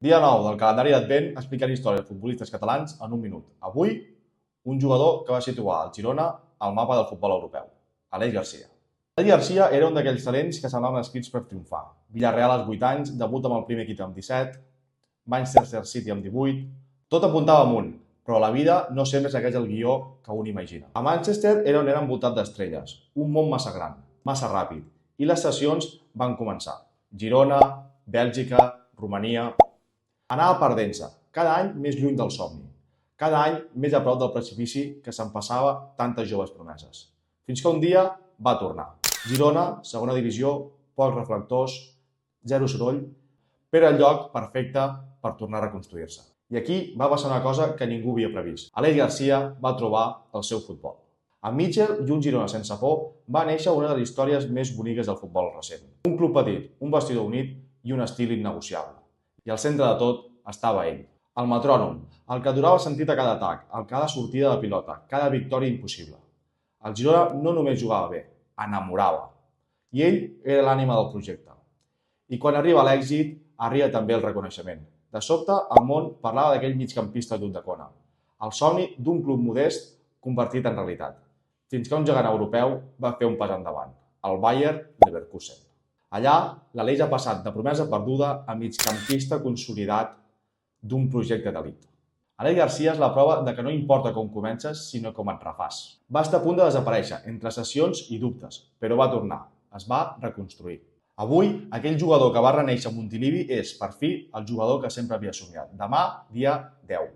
Dia 9 del calendari d'Advent explicant històries de futbolistes catalans en un minut. Avui, un jugador que va situar el Girona al mapa del futbol europeu, Aleix Garcia. Aleix Garcia era un d'aquells talents que semblaven escrits per triomfar. Villarreal als 8 anys, debut amb el primer equip amb 17, Manchester City amb 18... Tot apuntava amunt, però la vida no sempre segueix el guió que un imagina. A Manchester era on era envoltat d'estrelles, un món massa gran, massa ràpid, i les sessions van començar. Girona, Bèlgica, Romania... Anava perdent-se, cada any més lluny del somni, cada any més a prop del precipici que s'empassava tantes joves promeses. Fins que un dia va tornar. Girona, segona divisió, pocs reflectors, zero soroll, però el lloc perfecte per tornar a reconstruir-se. I aquí va passar una cosa que ningú havia previst. Aleix Garcia va trobar el seu futbol. Amb Mitchell i un Girona sense por va néixer una de les històries més boniques del futbol recent. Un club petit, un vestidor unit i un estil innegociable. I al centre de tot estava ell, el metrònom, el que donava sentit a cada atac, a cada sortida de pilota, cada victòria impossible. El Girona no només jugava bé, enamorava. I ell era l'ànima del projecte. I quan arriba l'èxit, arriba també el reconeixement. De sobte, el món parlava d'aquell migcampista d'Ulldecona, el somni d'un club modest convertit en realitat, fins que un gegant europeu va fer un pas endavant, el Bayer Leverkusen. Allà, l'Aleix ha passat de promesa perduda a migcampista consolidat d'un projecte d'elit. Aleix Garcia és la prova de que no importa com comences, sinó com et refàs. Va estar a punt de desaparèixer, entre sessions i dubtes, però va tornar, es va reconstruir. Avui, aquell jugador que va renéixer a Montilivi és, per fi, el jugador que sempre havia somiat. Demà, dia 10.